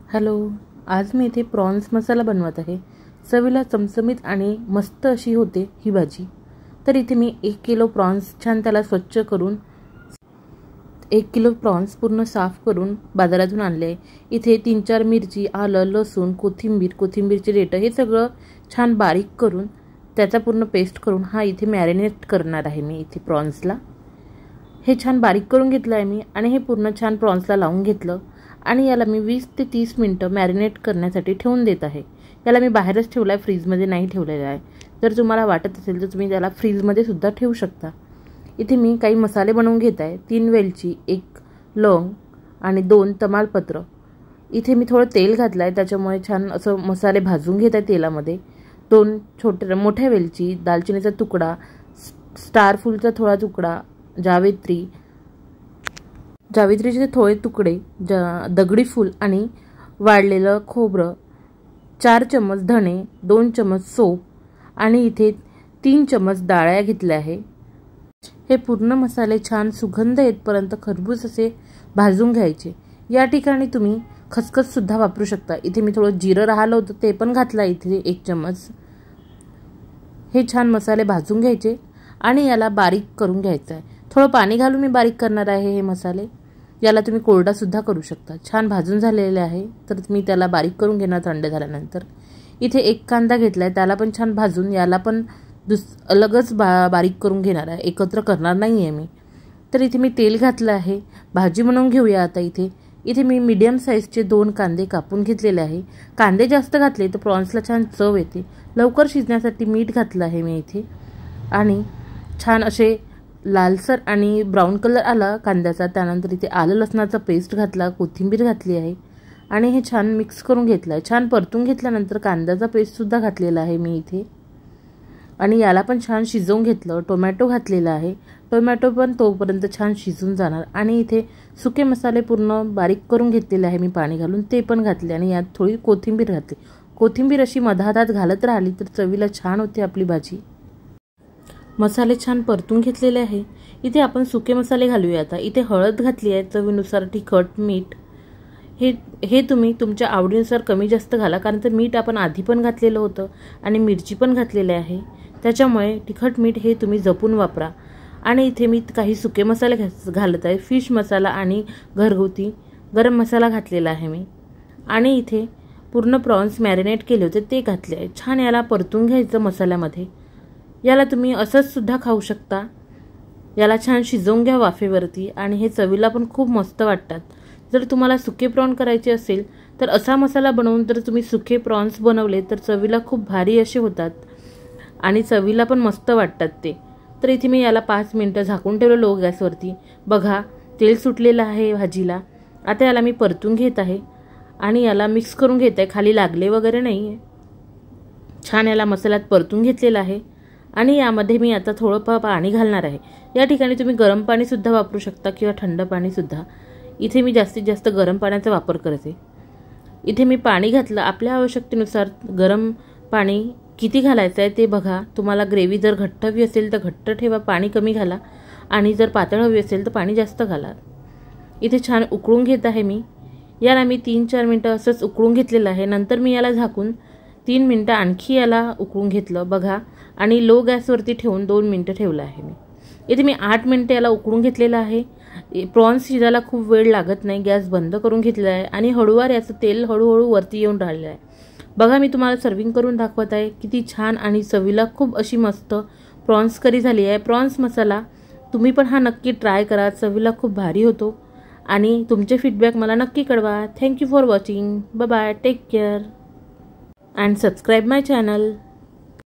Hello, आज मी इथे prawns मसाला बनवत आहे। चवीला चमचमीत आणि मस्त अशी होते ही भाजी। तर इथे मी 1 किलो प्रॉन्स छान त्याला स्वच्छ करून 1 किलो प्रॉन्स पूर्ण साफ करून बाजारातून आणले। इथे 3-4 मिरची, आलं, लसूण, कोथिंबीरची देठ हे सगळं छान बारीक करून त्याचा पूर्ण पेस्ट करून हा इथे मॅरिनेट करणार आहे मी इथे प्रॉन्सला। हे छान बारीक करून घेतलं आहे मी आणि हे पूर्ण छान प्रॉन्सला लावून घेतलं आणि याला मी 20 ते 30 मिनिटं मॅरिनेट करण्यासाठी ठेवून देत आहे। याला मी बाहेरच ठेवलाय, फ्रीजमध्ये नाही ठेवलेला आहे। जर तुम्हाला वाटत असेल तर तुम्ही त्याला फ्रीजमध्ये सुद्धा ठेवू शकता। इथे मी काही मसाले बनवून घेत आहे। 3 वेलची, 1 लवंग आणि 2 तमालपत्र। इथे मी थोडं तेल घातलं आहे, त्याच्यामुळे छान असं मसाले भाजून घेत आहे तेलामध्ये। 2 मोठ्या वेलची, दालचिनीचा तुकडा, स्टार फूलचा थोडा तुकडा, जावित्रीचे थोडे तुकडे, दगडी फूल आणि वाळलेलं खोबरं, 4 चमच धणे, 2 चमच सोप आणि इथे 3 चमच डाळ्या घेतल्या आहे। हे पूर्ण मसाले छान सुगंध येतपर्यंत खरपूस असे भाजून घ्यायचे। या ठिकाणी तुम्ही खसखस सुद्धा वापरू शकता। इथे मी थोडं जिरं राहिलं होतं ते पण घातलं इथे 1 चमच। हे छान मसाले भाजून घ्यायचे आणि याला बारीक करून घ्यायचं आहे। थोडं पाणी घालून मी बारीक करणार आहे हे मसाले। याला तुम्ही कोरडा सुद्धा करू शकता। छान भाजून झालेले आहे तर मी त्याला बारीक करून घेणार थंड झाल्यानंतर। इथे 1 कांदा घेतलाय, त्याला पण छान भाजून याला पण अलगच बारीक करून घेणार आहे, एकत्र करणार नाही आहे मी। तर इथे मी तेल घातलं आहे, भाजी बनवून घेऊया आता। इथे मी मीडियम साईजचे 2 कांदे कापून घेतलेले आहे। कांदे जास्त घातले तर प्रॉन्सला छान चव येते। लवकर शिजण्यासाठी मीठ घातलं आहे मी इथे आणि छान असे लालसर आणि ब्राऊन कलर आला कांद्याचा। त्यानंतर इथे आलं लसणाचा पेस्ट घातला, कोथिंबीर घातली आहे आणि हे छान मिक्स करून घेतलं आहे। छान परतून घेतल्यानंतर कांद्याचा पेस्ट सुद्धा घातलेला आहे मी इथे आणि याला पण छान शिजवून घेतलं। टोमॅटो घातलेला आहे, टोमॅटो पण तोपर्यंत छान शिजून जाणार आणि इथे सुके मसाले पूर्ण बारीक करून घेतलेले आहे मी पाणी घालून, ते पण घातले आणि यात थोडी कोथिंबीर घातली। कोथिंबीर अशी मधात घालत राहिली तर चवीला छान होते आपली भाजी। मसाले छान परतून घेतलेले आहे। इथे आपण सुके मसाले घालूया आता। इथे हळद घातली आहे, चवीनुसार तिखट, मीठ हे तुम्ही तुमच्या आवडीनुसार कमी जास्त घाला, कारण तर मीठ आपण आधी पण घातलेलं होतं आणि मिरची पण घातलेली आहे, त्याच्यामुळे तिखट मीठ हे तुम्ही जपून वापरा। आणि इथे मी काही सुके मसाले घालत आहे, फिश मसाला आणि घरगुती गरम मसाला घातलेला आहे मी आणि इथे पूर्ण प्रॉन्स मॅरिनेट केले होते ते घातले आहे। छान याला परतून घ्यायचं मसाल्यामध्ये। याला तुम्ही असंच सुद्धा खाऊ शकता। याला छान शिजवून घ्या वाफेवरती आणि हे चवीला पण खूप मस्त वाटतात। जर तुम्हाला सुके प्रॉन करायचे असेल तर असा मसाला बनवून जर तुम्ही सुके प्रॉन्स बनवले तर चवीला खूप भारी असे होतात आणि चवीला पण मस्त वाटतात ते। तर इथे मी याला 5 मिनिटं झाकून ठेवलं लो गॅसवरती। बघा तेल सुटलेलं आहे भाजीला। आता याला मी परतून घेत आहे आणि याला मिक्स करून घेत आहे, खाली लागले वगैरे नाही आहे। छान याला मसाल्यात परतून घेतलेला आहे आणि यामध्ये मी आता थोडं पाणी घालणार आहे। या ठिकाणी तुम्ही गरम पाणी सुद्धा वापरू शकता किंवा थंड पाणी सुद्धा। इथे मी जास्तीत जास्त गरम पाण्याचा वापर करते। इथे मी पाणी घातलं, आपल्या आवश्यकतेनुसार गरम पाणी किती घालायचं आहे ते बघा। तुम्हाला ग्रेव्ही जर घट्ट हवी असेल तर घट्ट ठेवा, पाणी कमी घाला आणि जर पातळ हवी असेल तर पाणी जास्त घाला। इथे छान उकळून घेत आहे मी। याला मी 3-4 मिनिटं असंच उकळून घेतलेलं आहे। नंतर मी याला झाकून 3 मिनिटं आणखी याला उकळून घेतलं बघा आणि लो गॅसवरती ठेवून 2 मिनिटं ठेवलं आहे मी। इथे मी 8 मिनिटं याला उकळून घेतलेलं आहे। प्रॉन्स शिजायला खूप वेळ लागत नाही। गॅस बंद करून घेतलेला आहे आणि हळूवार याचं तेल हळूहळू वरती येऊन राहिलं आहे बघा। मी तुम्हाला सर्विंग करून दाखवत आहे, किती छान आणि चवीला खूप अशी मस्त प्रॉन्स करी झाली आहे। प्रॉन्स मसाला तुम्ही पण हा नक्की ट्राय करा, चवीला खूप भारी होतो आणि तुमचे फीडबॅक मला नक्की कळवा। Thank you for watching, bye bye, take care and subscribe my channel.